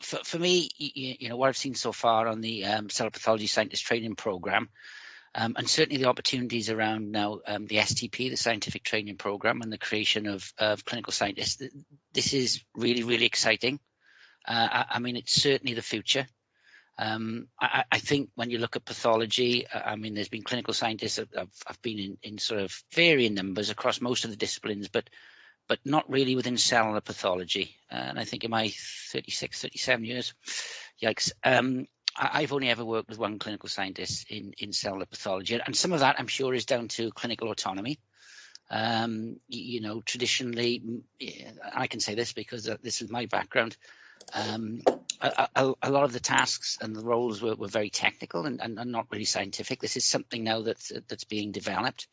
For me, what I've seen so far on the Cellular Pathology Scientist Training Programme, and certainly the opportunities around now the STP, the Scientific Training Programme, and the creation of clinical scientists, this is really, really exciting. I mean, it's certainly the future. I think when you look at pathology, I mean, there's been clinical scientists. I've been in sort of varying numbers across most of the disciplines, but not really within cellular pathology. And I think in my 36, 37 years, yikes, I've only ever worked with one clinical scientist in cellular pathology. And some of that, I'm sure, is down to clinical autonomy. Traditionally, I can say this because this is my background, a lot of the tasks and the roles were very technical and not really scientific. This is something now that's being developed.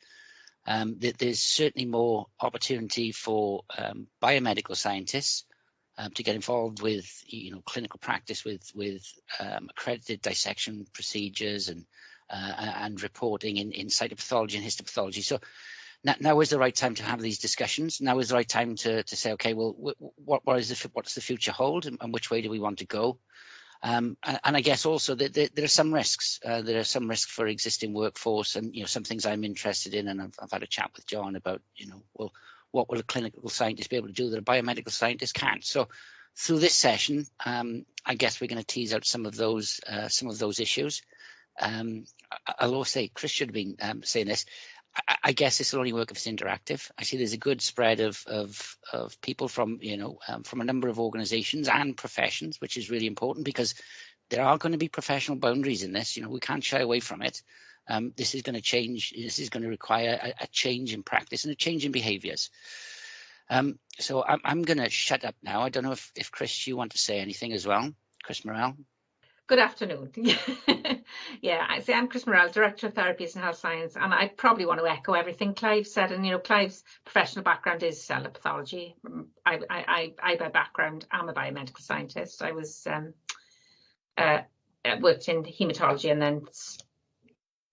There's certainly more opportunity for biomedical scientists to get involved with clinical practice with accredited dissection procedures and reporting in cytopathology and histopathology. So now is the right time to have these discussions. Now is the right time to say, okay, well, what does the future hold, and which way do we want to go? And I guess also that there are some risks. There are some risks for existing workforce, and some things I'm interested in. And I've had a chat with John about, well, what will a clinical scientist be able to do that a biomedical scientist can't? So through this session, I guess we're going to tease out some of those issues. I'll also say, Chris should have been saying this. I guess this will only work if it's interactive. I see there's a good spread of people from from a number of organisations and professions, which is really important because there are going to be professional boundaries in this. We can't shy away from it. This is going to change. This is going to require a change in practice and a change in behaviours. So I'm going to shut up now. I don't know if Chris, you want to say anything as well, Chris Morrell. Good afternoon. Yeah, I'm Chris Morrell, Director of Therapies and Health Science, and I probably want to echo everything Clive said. And Clive's professional background is cellular pathology. I by background am a biomedical scientist. I was worked in haematology and then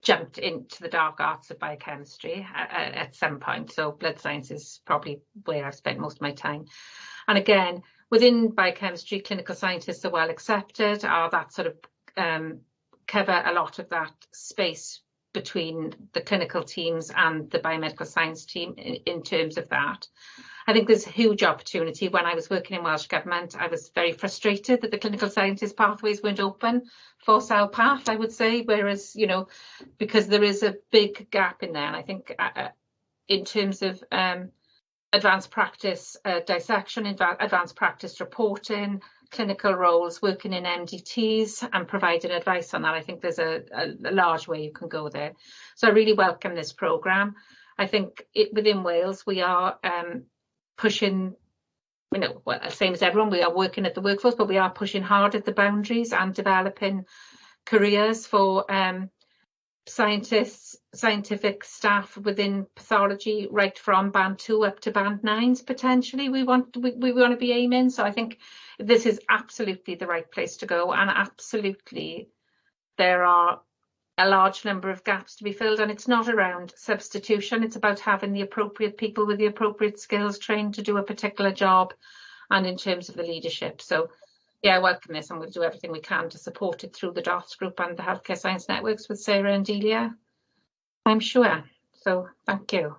jumped into the dark arts of biochemistry at some point. So blood science is probably where I've spent most of my time. And again, within biochemistry, clinical scientists are well accepted, that sort of cover a lot of that space between the clinical teams and the biomedical science team in terms of that. I think there's a huge opportunity. When I was working in Welsh Government, I was very frustrated that the clinical scientist pathways weren't open for Cell Path, I would say, whereas, because there is a big gap in there. And I think in terms of advanced practice dissection, advanced practice reporting, clinical roles, working in MDTs and providing advice on that, I think there's a large way you can go there. So I really welcome this programme. I think within Wales, we are pushing, same as everyone, we are working at the workforce, but we are pushing hard at the boundaries and developing careers for scientists, scientific staff within pathology, right from band 2 up to band 9s potentially. We want to be aiming. So I think this is absolutely the right place to go, and absolutely there are a large number of gaps to be filled, and it's not around substitution. It's about having the appropriate people with the appropriate skills trained to do a particular job, and in terms of the leadership. So yeah, I welcome this, and we'll do everything we can to support it through the DOTS group and the Healthcare Science Networks with Sarah and Delia, I'm sure. So thank you.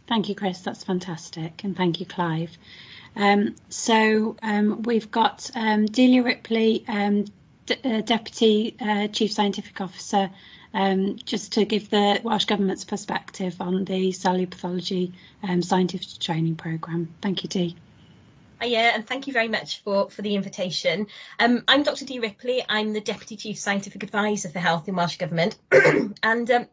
Thank you, Chris. That's fantastic. And thank you, Clive. We've got Delia Ripley, Deputy Chief Scientific Officer, just to give the Welsh Government's perspective on the cellular pathology scientific training programme. Thank you, Dee. Yeah, and thank you very much for the invitation. I'm Dr. Dee Ripley. I'm the Deputy Chief Scientific Advisor for Health in Welsh Government. And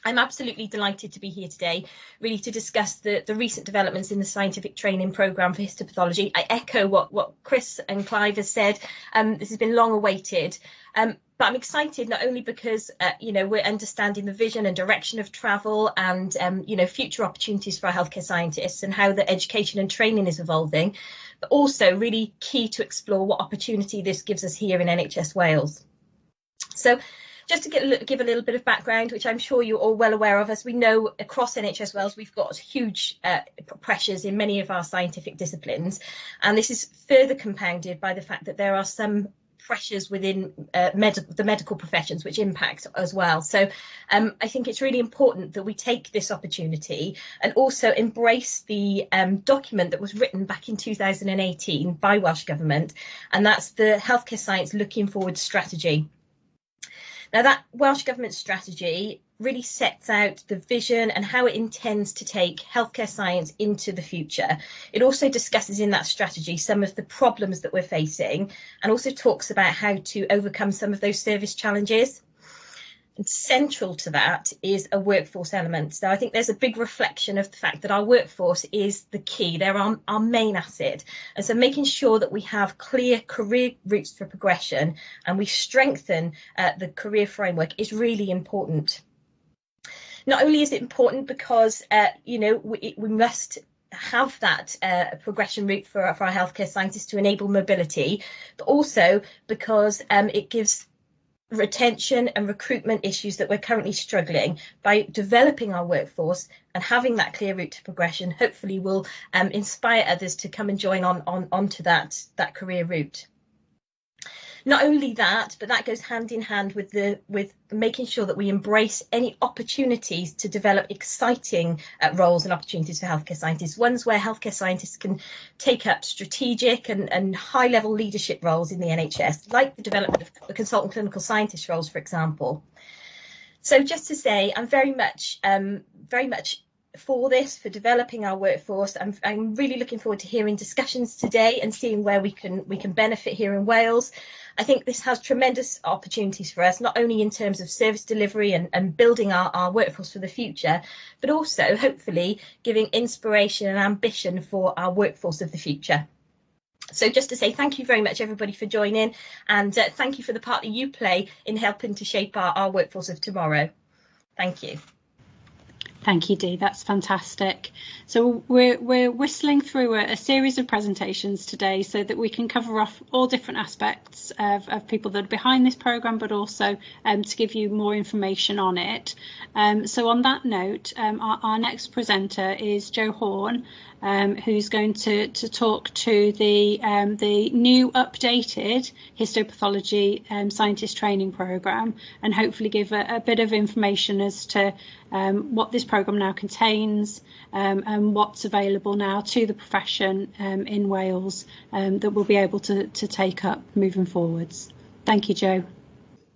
I'm absolutely delighted to be here today, really to discuss the recent developments in the scientific training programme for histopathology. I echo what Chris and Clive has said. This has been long awaited. But I'm excited not only because, we're understanding the vision and direction of travel and, future opportunities for our healthcare scientists and how the education and training is evolving, but also really key to explore what opportunity this gives us here in NHS Wales. So Just to give a little bit of background, which I'm sure you're all well aware of, as we know across NHS Wales, we've got huge pressures in many of our scientific disciplines, and this is further compounded by the fact that there are some pressures within the medical professions which impact as well. So I think it's really important that we take this opportunity and also embrace the document that was written back in 2018 by Welsh Government, and that's the Healthcare Science Looking Forward strategy. Now, that Welsh Government strategy really sets out the vision and how it intends to take healthcare science into the future. It also discusses in that strategy some of the problems that we're facing, and also talks about how to overcome some of those service challenges. And central to that is a workforce element. So I think there's a big reflection of the fact that our workforce is the key. They're our main asset. And so making sure that we have clear career routes for progression and we strengthen the career framework is really important. Not only is it important because, we must have that progression route for our healthcare scientists to enable mobility, but also because it gives retention and recruitment issues that we're currently struggling. By developing our workforce and having that clear route to progression, hopefully will inspire others to come and join onto that career route. Not only that, but that goes hand in hand with making sure that we embrace any opportunities to develop exciting roles and opportunities for healthcare scientists, ones where healthcare scientists can take up strategic and high-level leadership roles in the NHS, like the development of the consultant clinical scientist roles, for example. So just to say, I'm very much for this, for developing our workforce. I'm really looking forward to hearing discussions today and seeing where we can benefit here in Wales. I think this has tremendous opportunities for us, not only in terms of service delivery and building our workforce for the future, but also hopefully giving inspiration and ambition for our workforce of the future. So just to say thank you very much, everybody, for joining, and thank you for the part that you play in helping to shape our workforce of tomorrow. Thank you. Thank you, Dee. That's fantastic. So we're whistling through a series of presentations today so that we can cover off all different aspects of people that are behind this programme, but also to give you more information on it. So on that note, our next presenter is Jo Horn, who's going to talk to the new updated histopathology scientist training programme, and hopefully give a bit of information as to what this programme now contains and what's available now to the profession in Wales that we'll be able to take up moving forwards. Thank you, Jo.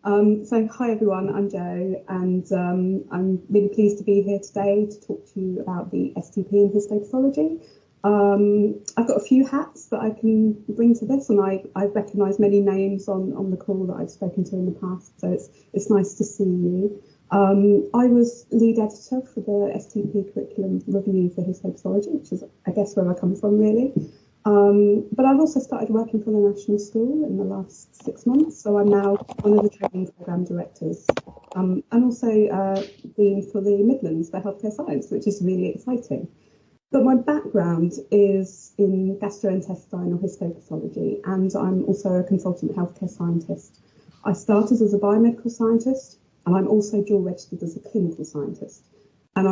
So hi everyone, I'm Jo, and I'm really pleased to be here today to talk to you about the STP in histopathology. I've got a few hats that I can bring to this, and I've recognised many names on the call that I've spoken to in the past, so it's nice to see you. I was lead editor for the STP curriculum review for histopathology, which is, I guess, where I come from really. But I've also started working for the National School in the last 6 months, so I'm now one of the training programme directors, and also Dean for the Midlands for healthcare science, which is really exciting. But my background is in gastrointestinal histopathology, and I'm also a consultant healthcare scientist. I started as a biomedical scientist, and I'm also dual registered as a clinical scientist. And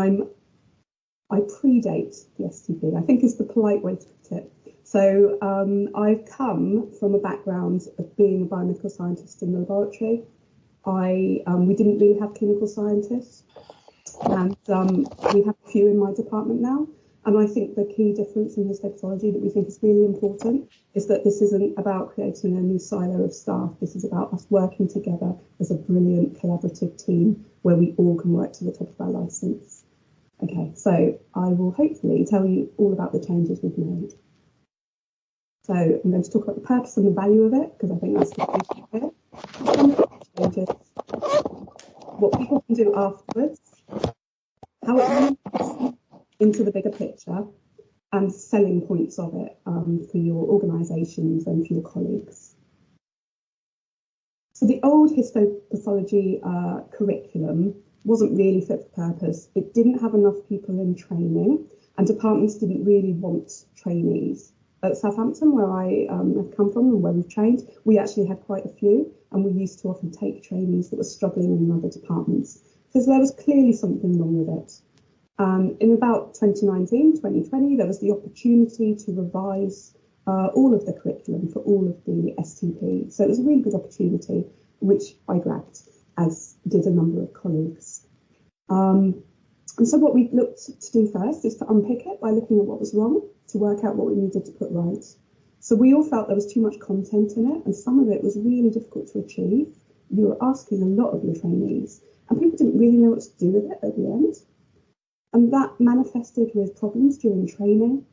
I predate the STP, I think is the polite way to put it. So I've come from a background of being a biomedical scientist in the laboratory. We didn't really have clinical scientists, and we have a few in my department now. And I think the key difference in histopathology that we think is really important is that this isn't about creating a new silo of staff. This is about us working together as a brilliant collaborative team where we all can work to the top of our licence. Okay, so I will hopefully tell you all about the changes we've made. So I'm going to talk about the purpose and the value of it, because I think that's the key here. Some changes, what people can do afterwards, how it links into the bigger picture, and selling points of it for your organisations and for your colleagues. So the old histopathology curriculum wasn't really fit for purpose. It didn't have enough people in training, and departments didn't really want trainees. At Southampton, where I have come from and where we've trained, we actually had quite a few, and we used to often take trainees that were struggling in other departments, because there was clearly something wrong with it. In about 2019, 2020, there was the opportunity to revise all of the curriculum for all of the STP. So it was a really good opportunity, which I grabbed, as did a number of colleagues. And so what we looked to do first is to unpick it by looking at what was wrong, to work out what we needed to put right. So we all felt there was too much content in it, and some of it was really difficult to achieve. You were asking a lot of your trainees, and people didn't really know what to do with it at the end. And that manifested with problems during training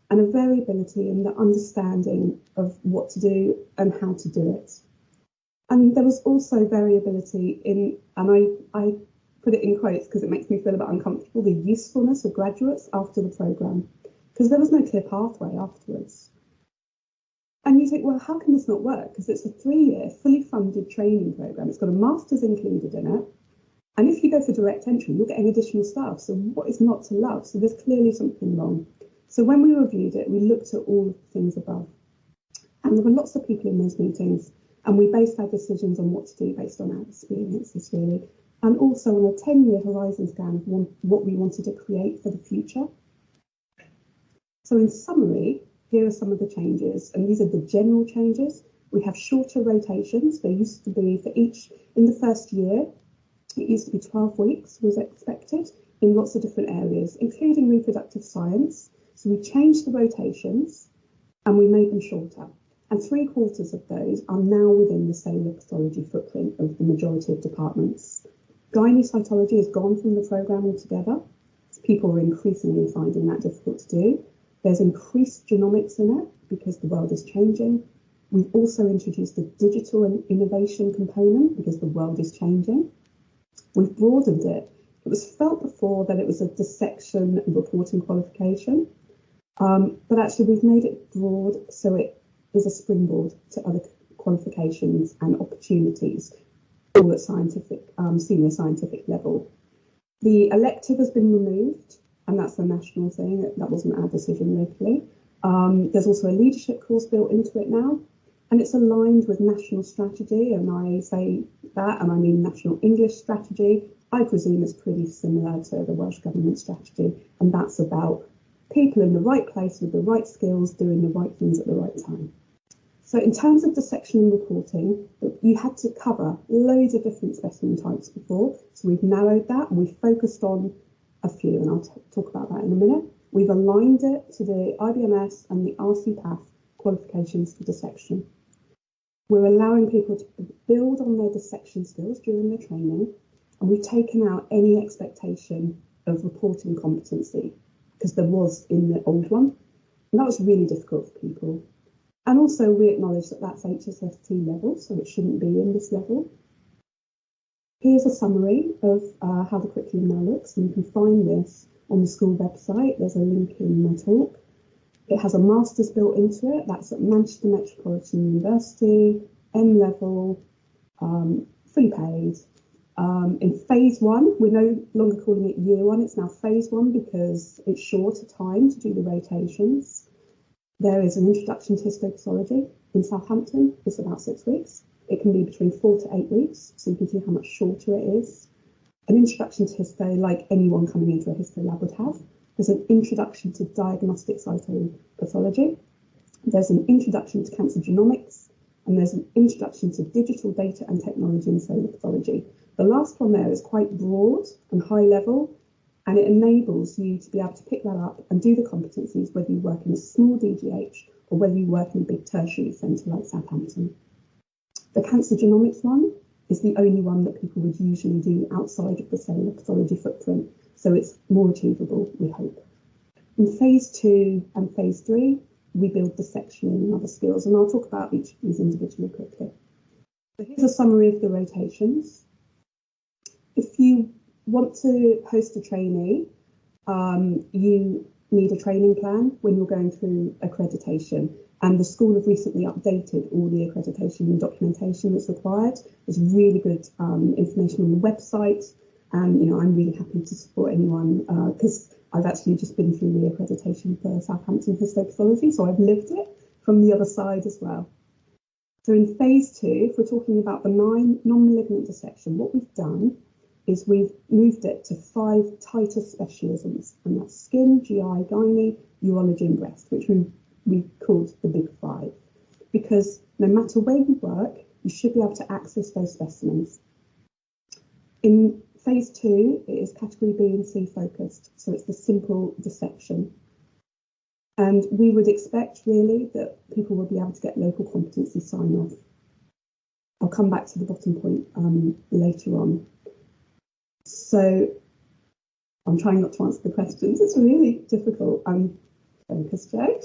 and a variability in the understanding of what to do and how to do it. And there was also variability in, and I put it in quotes because it makes me feel a bit uncomfortable, the usefulness of graduates after the programme, because there was no clear pathway afterwards. And you think, well, how can this not work? Because it's a 3-year, fully funded training programme. It's got a master's included in it. And if you go for direct entry, you're getting additional staff. So what is not to love? So there's clearly something wrong. So when we reviewed it, we looked at all of the things above. And there were lots of people in those meetings. And we based our decisions on what to do based on our experiences, really. And also on a 10-year horizon scan of what we wanted to create for the future. So in summary, here are some of the changes. And these are the general changes. We have shorter rotations. There used to be for each, in the first year, it used to be 12 weeks was expected in lots of different areas, including reproductive science. So we changed the rotations and we made them shorter. And 3/4 of those are now within the cellular pathology footprint of the majority of departments. Gynae-cytology has gone from the programme altogether. People are increasingly finding that difficult to do. There's increased genomics in it because the world is changing. We've also introduced a digital and innovation component because the world is changing. We've broadened it. It was felt before that it was a dissection reporting qualification, but actually we've made it broad so it is a springboard to other qualifications and opportunities, all at scientific, senior scientific level. The elective has been removed, and that's a national thing. That wasn't our decision locally. There's also a leadership course built into it now, and it's aligned with national strategy, and I say that, and I mean national English strategy. I presume it's pretty similar to the Welsh Government strategy, and that's about people in the right place with the right skills doing the right things at the right time. So in terms of dissection and reporting, you had to cover loads of different specimen types before, so we've narrowed that and we've focused on a few, and I'll talk about that in a minute. We've aligned it to the IBMS and the RCPath qualifications for dissection. We're allowing people to build on their dissection skills during their training, and we've taken out any expectation of reporting competency, because there was in the old one, and that was really difficult for people. And also we acknowledge that that's HSST level, so it shouldn't be in this level. Here's a summary of how the curriculum now looks, and you can find this on the school website. There's a link in my talk. It has a master's built into it. That's at Manchester Metropolitan University, M level, fully paid. In phase 1, we're no longer calling it year 1, it's now phase 1 because it's shorter time to do the rotations. There is an introduction to histopathology in Southampton. It's about 6 weeks. It can be between 4 to 8 weeks, so you can see how much shorter it is. An introduction to histo, like anyone coming into a histo lab would have. There's an introduction to diagnostic cytopathology. There's an introduction to cancer genomics, and there's an introduction to digital data and technology in cellular pathology. The last one there is quite broad and high level, and it enables you to be able to pick that up and do the competencies, whether you work in a small DGH or whether you work in a big tertiary centre like Southampton. The cancer genomics one is the only one that people would usually do outside of the cellular pathology footprint, so it's more achievable, we hope. In phase 2 and phase 3, we build the section and other skills, and I'll talk about each of these individually quickly. So here's a summary of the rotations. If you want to host a trainee, you need a training plan when you're going through accreditation. And the school have recently updated all the accreditation and documentation that's required. There's really good information on the website. And, I'm really happy to support anyone because I've actually just been through the accreditation for Southampton histopathology. So I've lived it from the other side as well. So in phase 2, if we're talking about benign non-malignant dissection, what we've done is we've moved it to 5 tighter specialisms, and that's skin, GI, gynae, urology and breast, which we called the big 5, because no matter where you work, you should be able to access those specimens. In phase 2, it is category B and C focused, so it's the simple dissection. And we would expect really that people will be able to get local competency sign off. I'll come back to the bottom point later on. So I'm trying not to answer the questions. It's really difficult. I'm focused, Joe.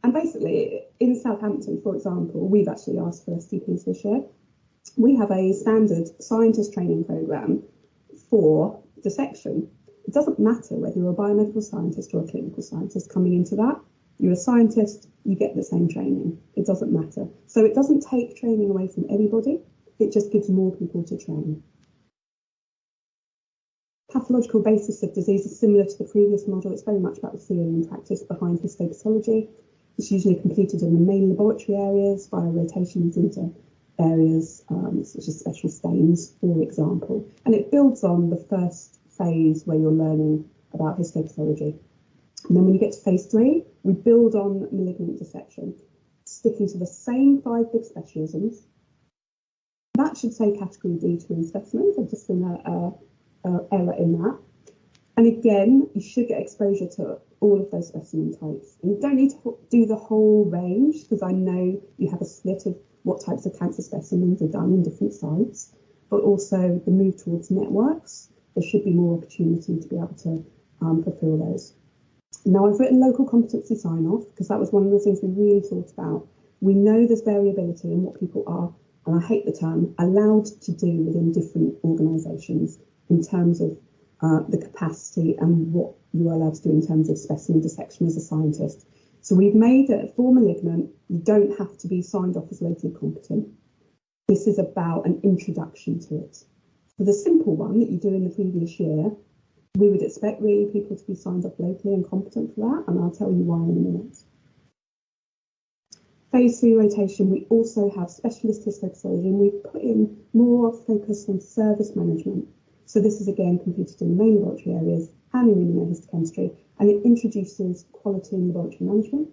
And basically in Southampton, for example, we've actually asked for STPs this year. We have a standard scientist training programme for dissection. It doesn't matter whether you're a biomedical scientist or a clinical scientist coming into that. You're a scientist, you get the same training. It doesn't matter. So it doesn't take training away from anybody. It just gives more people to train. Pathological basis of disease is similar to the previous model. It's very much about the theory and practice behind histopathology. It's usually completed in the main laboratory areas via rotations into areas such as special stains, for example. And it builds on the first phase where you're learning about histopathology. And then when you get to phase 3, we build on malignant dissection, sticking to the same 5 big specialisms. That should say category D twin specimens. I've just seen an error in that. And again, you should get exposure to all of those specimen types. And you don't need to do the whole range, because I know you have a split of what types of cancer specimens are done in different sites, but also the move towards networks. There should be more opportunity to be able to fulfil those. Now, I've written local competency sign-off because that was one of the things we really thought about. We know there's variability in what people are, and I hate the term, allowed to do within different organisations in terms of the capacity and what you are allowed to do in terms of specimen dissection as a scientist. So we've made it for malignant, you don't have to be signed off as locally competent. This is about an introduction to it. For the simple one that you do in the previous year, we would expect really people to be signed off locally and competent for that, and I'll tell you why in a minute. Phase 3 rotation, we also have specialist histopathology, and we've put in more focus on service management. So this is again completed in the main laboratory areas and in immunohistochemistry, and it introduces quality in laboratory management.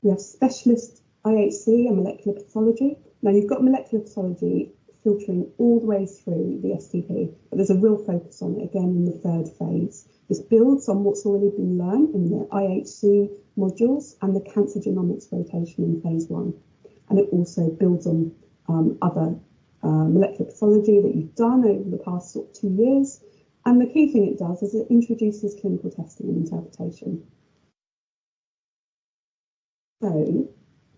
We have specialist IHC and molecular pathology. Now you've got molecular pathology filtering all the way through the STP, but there's a real focus on it again in the 3rd phase. This builds on what's already been learned in the IHC modules and the cancer genomics rotation in phase 1. And it also builds on other molecular pathology that you've done over the past 2 years. And the key thing it does is it introduces clinical testing and interpretation. So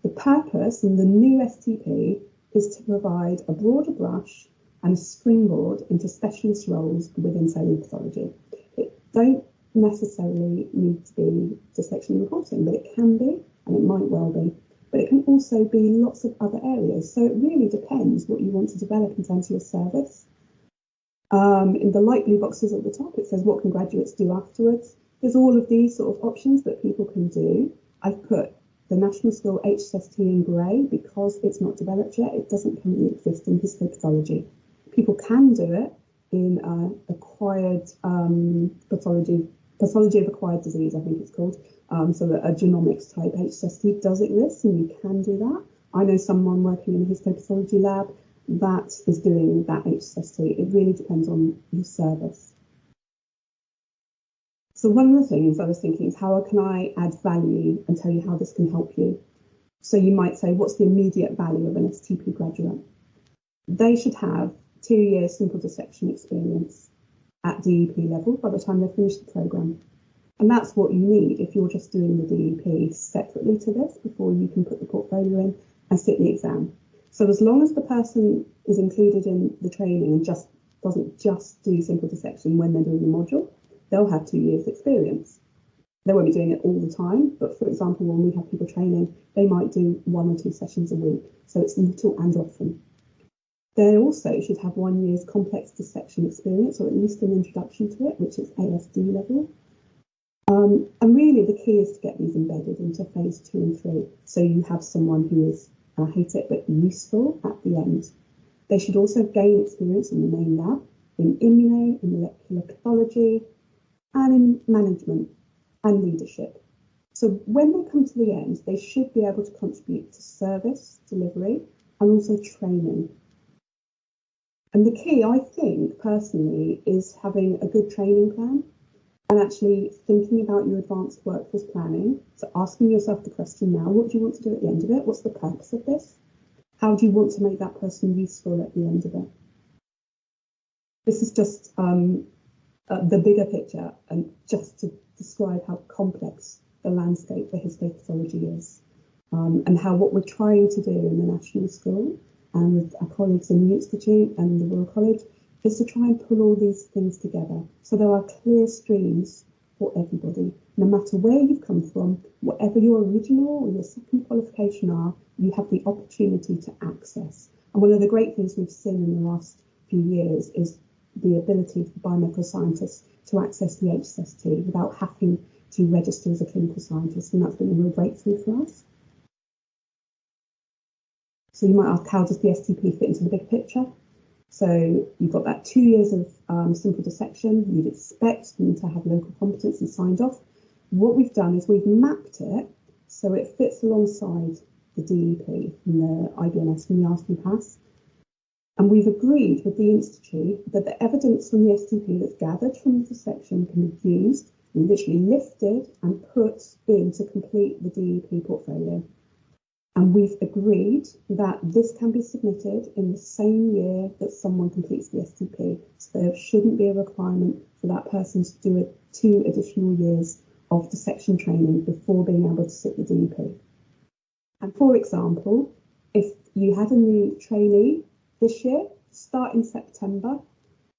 the purpose in the new STP is to provide a broader brush and a springboard into specialist roles within cellular pathology. It don't necessarily need to be dissection reporting, but it can be, and it might well be. But it can also be lots of other areas. So it really depends what you want to develop in terms of your service. In the light blue boxes at the top, it says, what can graduates do afterwards? There's all of these sort of options that people can do. I've put the National Skill HSST in grey because it's not developed yet. It doesn't currently exist in histopathology. People can do it in acquired pathology of acquired disease, I think it's called. So that a genomics type HSST does exist, and you can do that. I know someone working in a histopathology lab that is doing that HSST. It really depends on your service. So one of the things I was thinking is, how can I add value and tell you how this can help you? So you might say, what's the immediate value of an STP graduate? They should have 2 years simple dissection experience at DEP level by the time they finish the programme. And that's what you need if you're just doing the DEP separately to this before you can put the portfolio in and sit the exam. So as long as the person is included in the training and doesn't just do simple dissection when they're doing the module, they'll have 2 years experience. They won't be doing it all the time, but for example, when we have people training, they might do 1 or 2 sessions a week. So it's little and often. They also should have 1 year's complex dissection experience, or at least an introduction to it, which is ASD level. And really the key is to get these embedded into phase 2 and 3. So you have someone who is, I hate it, but useful at the end. They should also gain experience in the main lab, in immuno, in molecular pathology, and in management and leadership. So when they come to the end, they should be able to contribute to service delivery and also training. And the key, I think, personally, is having a good training plan and actually thinking about your advanced workforce planning. So asking yourself the question now, what do you want to do at the end of it? What's the purpose of this? How do you want to make that person useful at the end of it? This is just the bigger picture, and just to describe how complex the landscape for histopathology is, and how what we're trying to do in the National School and with our colleagues in the Institute and the Royal College is to try and pull all these things together so there are clear streams for everybody. No matter where you've come from, whatever your original or your second qualification are, you have the opportunity to access. And one of the great things we've seen in the last few years is the ability for biomedical scientists to access the HSST without having to register as a clinical scientist, and that's been a real breakthrough for us. So you might ask, how does the STP fit into the big picture? So you've got that 2 years of simple dissection. You'd expect them to have local competence and signed off. What we've done is we've mapped it so it fits alongside the DEP from the IBNS from the ASPE-PAS. And we've agreed with the Institute that the evidence from the STP that's gathered from the dissection can be used, literally lifted and put in to complete the DEP portfolio. And we've agreed that this can be submitted in the same year that someone completes the STP. So there shouldn't be a requirement for that person to do 2 additional years of dissection training before being able to sit the DEP. And for example, if you had a new trainee this year, start in September,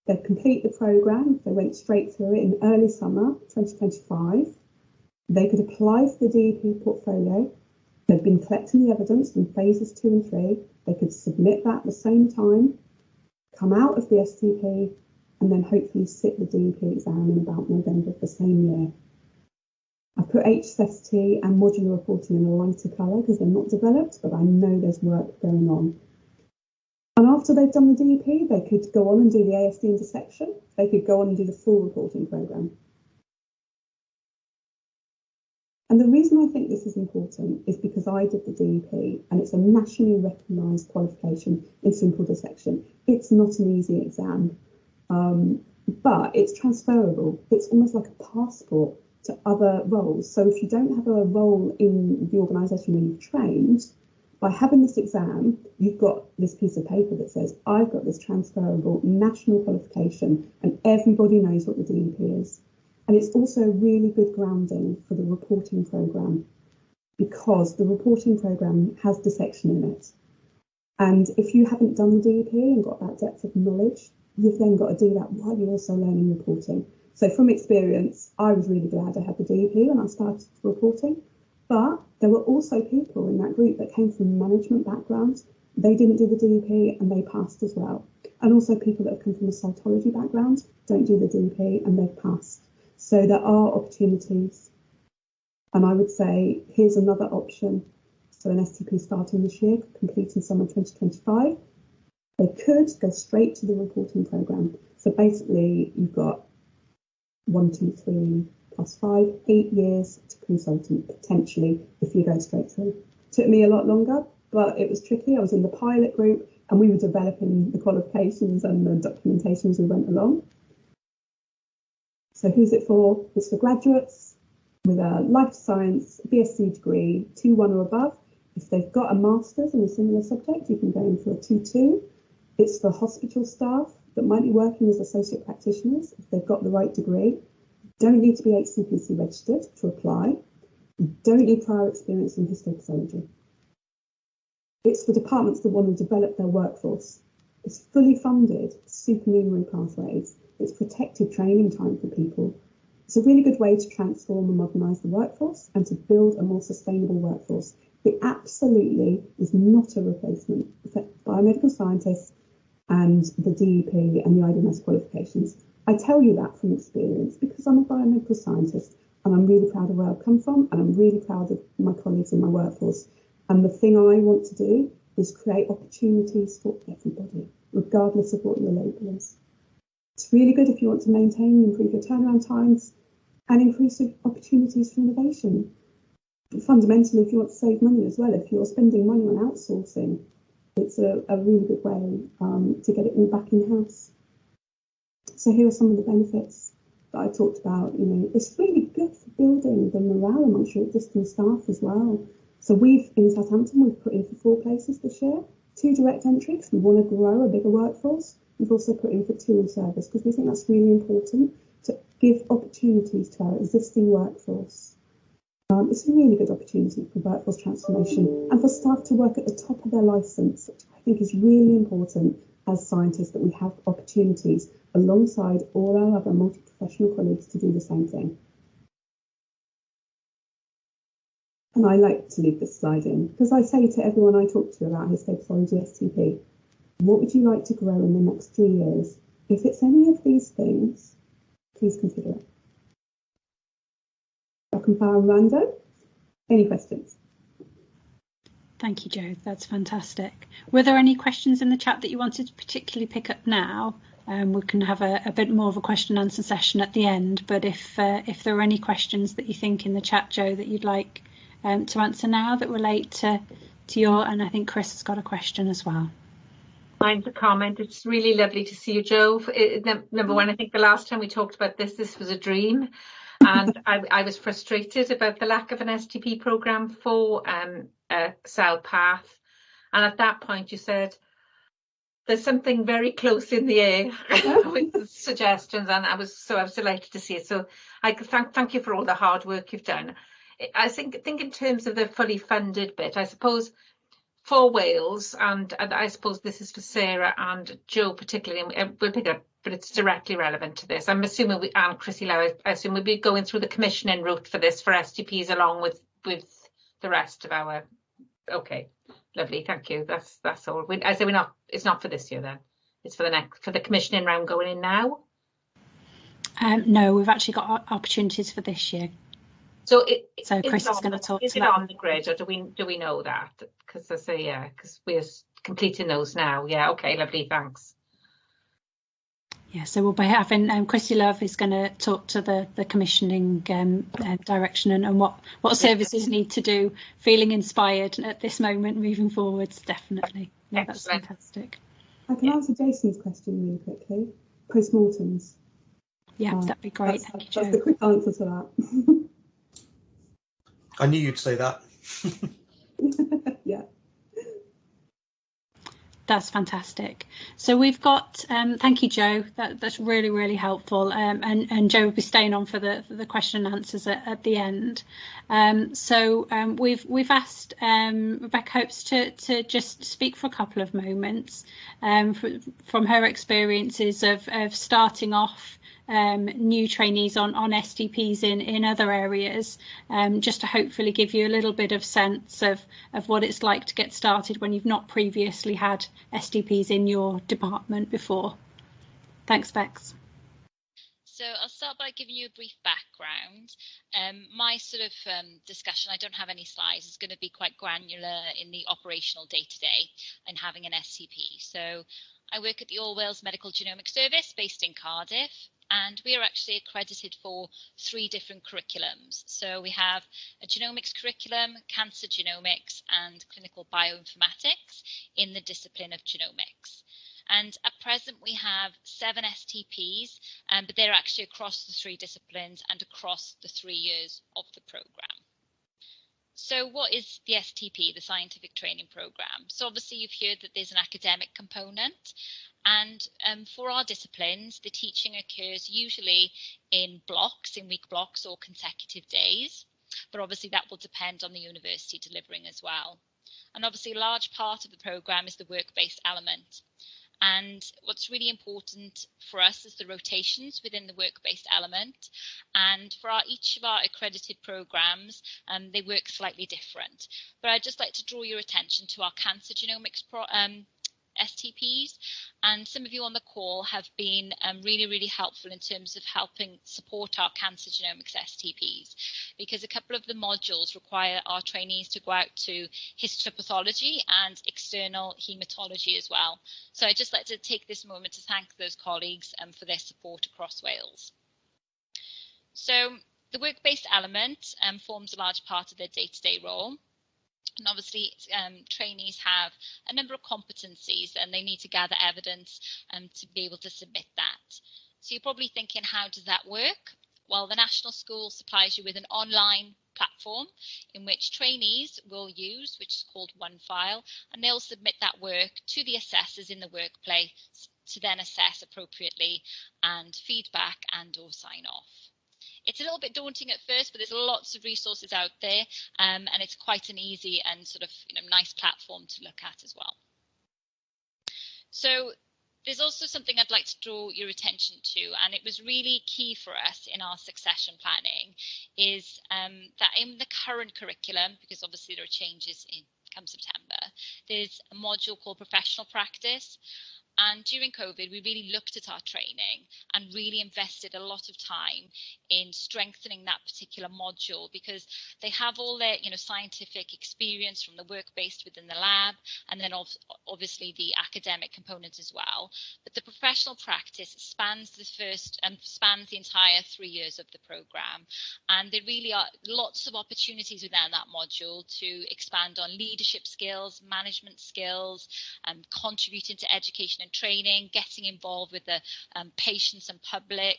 they'd complete the programme, they went straight through it in early summer 2025, they could apply for the DEP portfolio. They've been collecting the evidence in phases 2 and 3. They could submit that at the same time, come out of the STP, and then hopefully sit the DEP exam in about November of the same year. I've put HSST and modular reporting in a lighter colour because they're not developed, but I know there's work going on. And after they've done the DEP, they could go on and do the ASD intersection. They could go on and do the full reporting programme. And the reason I think this is important is because I did the DEP, and it's a nationally recognised qualification in simple dissection. It's not an easy exam, but it's transferable. It's almost like a passport to other roles. So if you don't have a role in the organisation where you've trained, by having this exam, you've got this piece of paper that says, I've got this transferable national qualification, and everybody knows what the DEP is. And it's also really good grounding for the reporting programme, because the reporting programme has dissection in it. And if you haven't done the DEP and got that depth of knowledge, you've then got to do that while you're also learning reporting. So from experience, I was really glad I had the DEP when I started reporting, but there were also people in that group that came from management backgrounds. They didn't do the DEP and they passed as well. And also people that have come from a cytology background don't do the DEP and they've passed. So there are opportunities, and I would say here's another option. So an STP starting this year, completing summer 2025, they could go straight to the reporting programme. So basically you've got 1, 2, 3 plus 5, 8 years to consultant potentially if you go straight through. Took me a lot longer, but it was tricky. I was in the pilot group and we were developing the qualifications and the documentation as we went along. So who's it for? It's for graduates with a life science BSc degree, 2-1 or above. If they've got a master's in a similar subject, you can go in for a 2-2. It's for hospital staff that might be working as associate practitioners if they've got the right degree. Don't need to be HCPC registered to apply. You don't need prior experience in histopathology. It's for departments that want to develop their workforce. It's fully funded, supernumerary pathways. It's protected training time for people. It's a really good way to transform and modernise the workforce and to build a more sustainable workforce. It absolutely is not a replacement for biomedical scientists and the DEP and the IBMS qualifications. I tell you that from experience because I'm a biomedical scientist. And I'm really proud of where I've come from, and I'm really proud of my colleagues in my workforce. And the thing I want to do is create opportunities for everybody, regardless of what your label is. It's really good if you want to maintain and improve your turnaround times and increase opportunities for innovation. But fundamentally, if you want to save money as well, if you're spending money on outsourcing, it's a really good way to get it all back in-house. So here are some of the benefits that I talked about. You know, it's really good for building the morale amongst your existing staff as well. So in Southampton, we've put in for 4 places this year, 2 direct entry because we want to grow a bigger workforce. We've also put in for 2 in service because we think that's really important to give opportunities to our existing workforce. It's a really good opportunity for workforce transformation and for staff to work at the top of their licence, which I think is really important as scientists, that we have opportunities alongside all our other multi-professional colleagues to do the same thing. And I like to leave this slide in because I say to everyone I talk to about histopathology STP, what would you like to grow in the next 3 years? If it's any of these things, please consider it. Welcome, Rando. Any questions? Thank you, Jo. That's fantastic. Were there any questions in the chat that you wanted to particularly pick up now? We can have a bit more of a question and answer session at the end, but if there are any questions that you think in the chat, Jo, that you'd like to answer now that relate to your, and I think Chris has got a question as well. Mine's a comment. It's really lovely to see you, Jo. Number one, I think the last time we talked about this was a dream. And I was frustrated about the lack of an STP programme for Cell Path. And at that point you said, there's something very close in the air with the suggestions, and I was delighted to see it. So I thank you for all the hard work you've done. I think in terms of the fully funded bit, I suppose for Wales, and I suppose this is for Sarah and Jo particularly, and we'll pick it up, but it's directly relevant to this. I'm assuming and Chrissy Lowe, I assume we'll be going through the commissioning route for this for STPs along with the rest of our. Okay, lovely, thank you. That's all. I say it's not for this year then. It's for the commissioning round going in now. No, we've actually got opportunities for this year. So Chris is going to talk. Is it on the grid, or do we know that? Because I say because we're completing those now. Yeah. Okay. Lovely. Thanks. Yeah. So we'll be having Chrissy Love is going to talk to the commissioning direction and what services need to do. Feeling inspired at this moment, moving forwards. Definitely. Yeah, that's fantastic. I can answer Jason's question really quickly. Postmortems. Yeah, that'd be great. Thank you, Jo. That's the quick answer to that. I knew you'd say that. Yeah. That's fantastic. So we've got, thank you, Jo. That's really, really helpful. And Jo will be staying on for the question and answers at the end. So we've asked Rebecca Hopes to just speak for a couple of moments from her experiences of starting off new trainees on STPs in other areas, just to hopefully give you a little bit of sense of what it's like to get started when you've not previously had STPs in your department before. Thanks, Bex. So I'll start by giving you a brief background. My sort of discussion, I don't have any slides, is going to be quite granular in the operational day-to-day and having an STP. So I work at the All Wales Medical Genomics Service based in Cardiff, and we are actually accredited for 3 different curriculums. So we have a genomics curriculum, cancer genomics, and clinical bioinformatics in the discipline of genomics. And at present we have 7 STPs, but they're actually across the 3 disciplines and across the 3 years of the programme. So what is the STP, the Scientific Training Programme? So obviously you've heard that there's an academic component, and for our disciplines, the teaching occurs usually in blocks, in week blocks or consecutive days, but obviously that will depend on the university delivering as well. And obviously a large part of the programme is the work-based element. And what's really important for us is the rotations within the work-based element. And for each of our accredited programmes, they work slightly different. But I'd just like to draw your attention to our cancer genomics STPs, and some of you on the call have been really, really helpful in terms of helping support our cancer genomics STPs, because a couple of the modules require our trainees to go out to histopathology and external haematology as well. So I'd just like to take this moment to thank those colleagues for their support across Wales. So the work-based element forms a large part of their day-to-day role. And obviously, trainees have a number of competencies and they need to gather evidence to be able to submit that. So you're probably thinking, how does that work? Well, the National School supplies you with an online platform in which trainees will use, which is called OneFile, and they'll submit that work to the assessors in the workplace to then assess appropriately and feedback and or sign off. It's a little bit daunting at first, but there's lots of resources out there, and it's quite an easy and sort of nice platform to look at as well. So there's also something I'd like to draw your attention to, and it was really key for us in our succession planning, is that in the current curriculum, because obviously there are changes come September, there's a module called professional practice. And during COVID, we really looked at our training and really invested a lot of time in strengthening that particular module, because they have all their scientific experience from the work based within the lab, and then obviously the academic component as well. But the professional practice spans the entire 3 years of the program, and there really are lots of opportunities within that module to expand on leadership skills, management skills, and contributing to education and training, getting involved with the patients and public.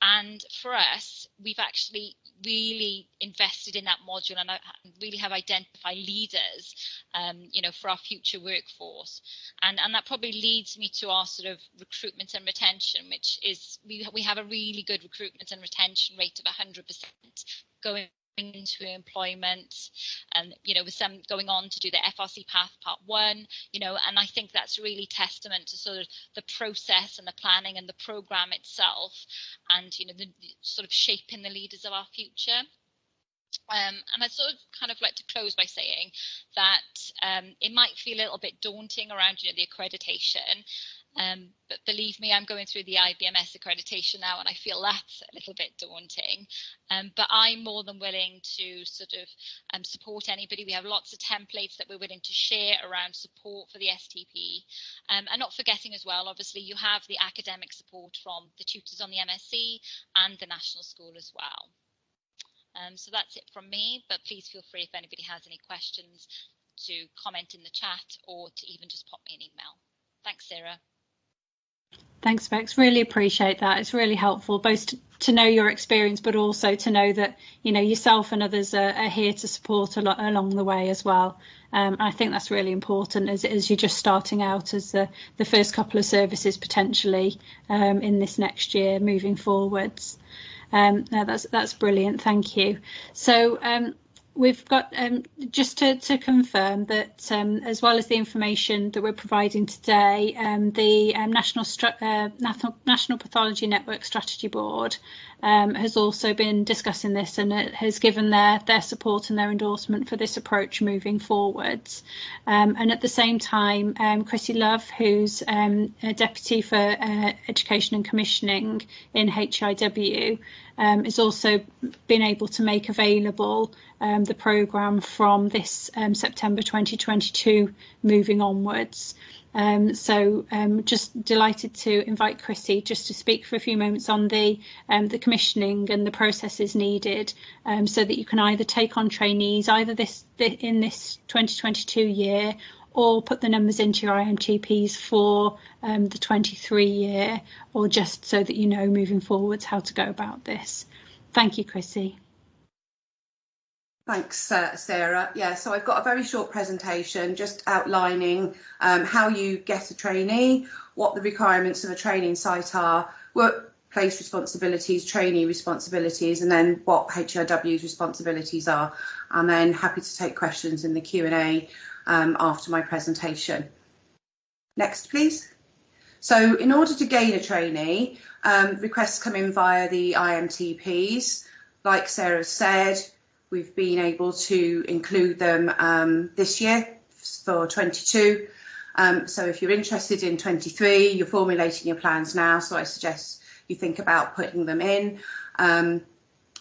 And for us, we've actually really invested in that module and really have identified leaders, for our future workforce. And that probably leads me to our sort of recruitment and retention, which is we have a really good recruitment and retention rate of 100% going into employment, and with some going on to do the FRC Path Part 1, and I think that's really testament to sort of the process and the planning and the program itself, and the sort of shaping the leaders of our future. And I'd sort of kind of like to close by saying that it might feel a little bit daunting around the accreditation. But believe me, I'm going through the IBMS accreditation now, and I feel that's a little bit daunting. But I'm more than willing to sort of support anybody. We have lots of templates that we're willing to share around support for the STP. And not forgetting as well, obviously, you have the academic support from the tutors on the MSc and the National School as well. So that's it from me, but please feel free if anybody has any questions to comment in the chat or to even just pop me an email. Thanks, Sarah. Thanks, Bex. Really appreciate that. It's really helpful both to know your experience, but also to know that yourself and others are here to support along the way as well. I think that's really important as you're just starting out as the first couple of services potentially in this next year moving forwards. No, that's brilliant. Thank you. So we've got just to confirm that as well as the information that we're providing today, the National Pathology Network Strategy Board has also been discussing this, and it has given their support and their endorsement for this approach moving forwards. And at the same time, Chrissy Love, who's a Deputy for Education and Commissioning in HIW, has also been able to make available the programme from this September 2022 moving onwards. So just delighted to invite Chrissy just to speak for a few moments on the commissioning and the processes needed, so that you can either take on trainees either in this 2022 year, or put the numbers into your IMTPs for the 23 year, or just so that moving forwards how to go about this. Thank you, Chrissy. Thanks, Sarah. Yeah, so I've got a very short presentation just outlining how you get a trainee, what the requirements of a training site are, workplace responsibilities, trainee responsibilities, and then what HIW's responsibilities are. And then happy to take questions in the Q&A after my presentation. Next, please. So in order to gain a trainee, requests come in via the IMTPs. Like Sarah said, we've been able to include them this year for 22. So if you're interested in 23, you're formulating your plans now, so I suggest you think about putting them in.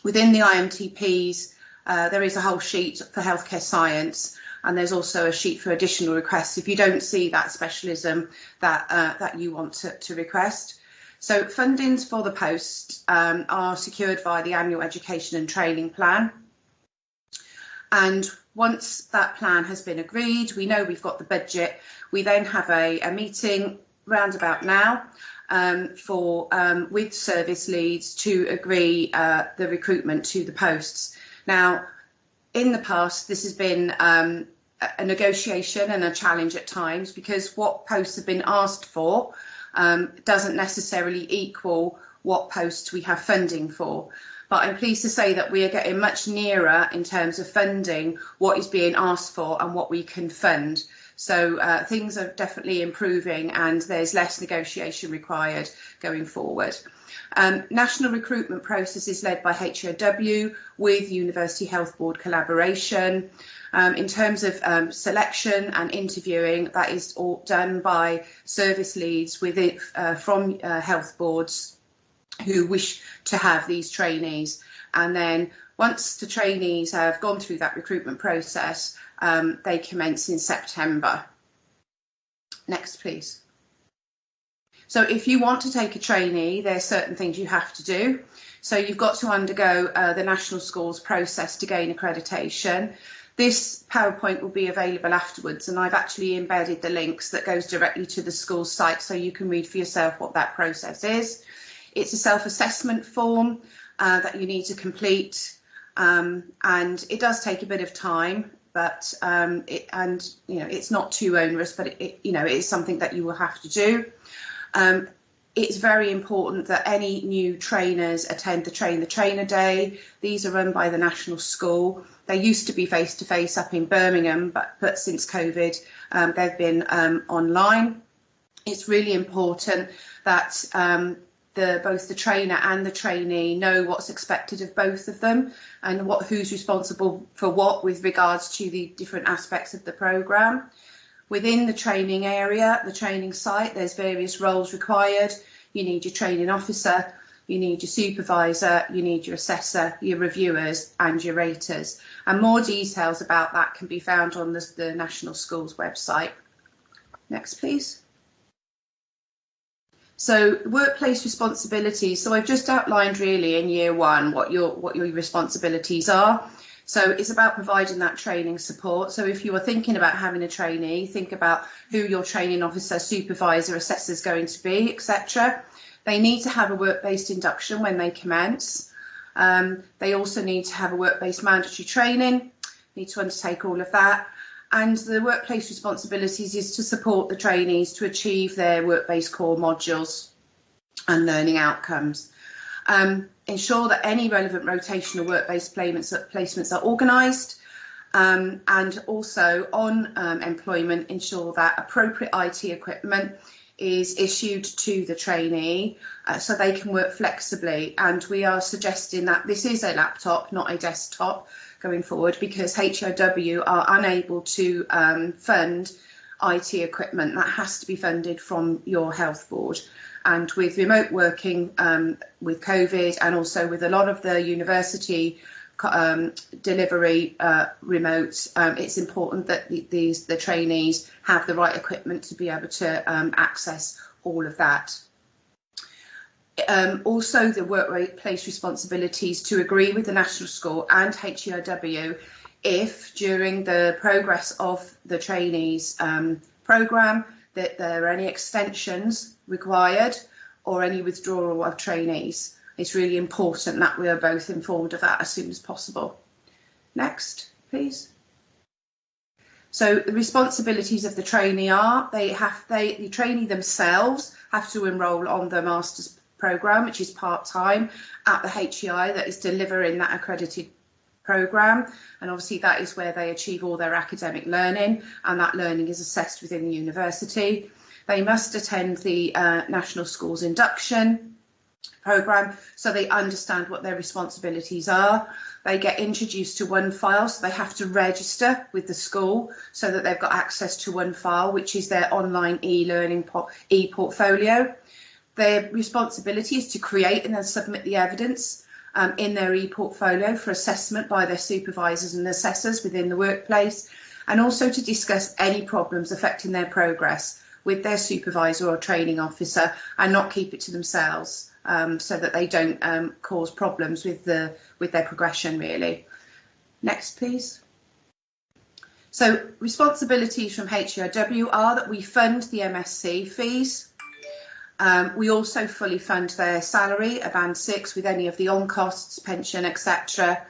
Within the IMTPs, there is a whole sheet for healthcare science, and there's also a sheet for additional requests if you don't see that specialism that you want to request. So fundings for the post are secured via the annual education and training plan. And once that plan has been agreed, we know we've got the budget, we then have a meeting round about now with service leads to agree the recruitment to the posts. Now, in the past, this has been a negotiation and a challenge at times, because what posts have been asked for doesn't necessarily equal what posts we have funding for. But I'm pleased to say that we are getting much nearer in terms of funding what is being asked for and what we can fund. So things are definitely improving, and there's less negotiation required going forward. National recruitment process is led by HOW with University Health Board collaboration. In terms of selection and interviewing, that is all done by service leads from health boards who wish to have these trainees. And then once the trainees have gone through that recruitment process, they commence in September. Next, please. So if you want to take a trainee, there are certain things you have to do. So you've got to undergo the National Schools process to gain accreditation. This PowerPoint will be available afterwards, and I've actually embedded the links that goes directly to the school site, so you can read for yourself what that process is. It's a self-assessment form that you need to complete, and it does take a bit of time, but it's not too onerous, but it is something that you will have to do. It's very important that any new trainers attend the Train the Trainer Day. These are run by the National School. They used to be face-to-face up in Birmingham, but since COVID, they've been online. It's really important that both the trainer and the trainee know what's expected of both of them, and who's responsible for what with regards to the different aspects of the programme. Within the training area, the training site, there's various roles required. You need your training officer, you need your supervisor, you need your assessor, your reviewers and your raters. And more details about that can be found on the National Schools website. Next, please. So workplace responsibilities. So I've just outlined really in year one what your responsibilities are. So it's about providing that training support. So if you are thinking about having a trainee, think about who your training officer, supervisor, assessor is going to be, etc. They need to have a work-based induction when they commence. They also need to have a work-based mandatory training, need to undertake all of that. And the workplace responsibilities is to support the trainees to achieve their work-based core modules and outcomes. Ensure that any relevant rotational work-based placements are organised, and also on employment, ensure that appropriate IT equipment is issued to the trainee so they can work flexibly. And we are suggesting that this is a laptop, not a desktop, going forward, because HOW are unable to fund IT equipment. That has to be funded from your health board. And with remote working, with COVID, and also with a lot of the university delivery remote, it's important that the trainees have the right equipment to be able to access all of that. Also, the workplace responsibilities to agree with the National School and HEIW if during the progress of the trainees programme that there are any extensions required or any withdrawal of trainees. It's really important that we are both informed of that as soon as possible. Next, please. So the responsibilities of the trainee are the trainee themselves have to enrol on the master's programme, which is part-time at the HEI that is delivering that accredited programme, and obviously that is where they achieve all their academic learning, and that learning is assessed within the university. They must attend the National Schools induction. programme, so they understand what their responsibilities are. They get introduced to one file, so they have to register with the school so that they've got access to one file, which is their online e-learning e-portfolio. Their responsibility is to create and then submit the evidence in their e-portfolio for assessment by their supervisors and assessors within the workplace, and also to discuss any problems affecting their progress with their supervisor or training officer, and not keep it to themselves, so that they don't cause problems with their progression, really. Next, please. So responsibilities from HERW are that we fund the MSc fees. We also fully fund their salary, a band 6, with any of the on-costs, pension, etc.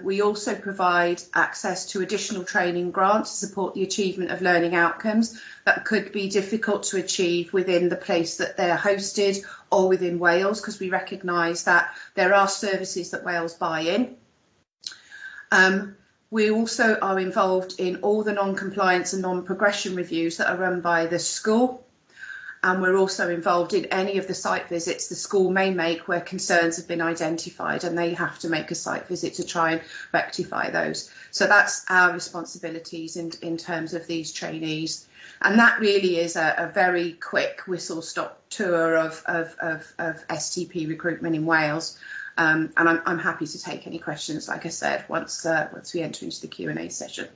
We also provide access to additional training grants to support the achievement of learning outcomes that could be difficult to achieve within the place that they're hosted or within Wales, because we recognise that there are services that Wales buy in. We also are involved in all the non-compliance and non-progression reviews that are run by the school. And we're also involved in any of the site visits the school may make where concerns have been identified, and they have to make a site visit to try and rectify those. So that's our responsibilities in terms of these trainees. And that really is a very quick whistle-stop tour of STP recruitment in Wales. And I'm happy to take any questions, like I said, once we enter into the Q&A session.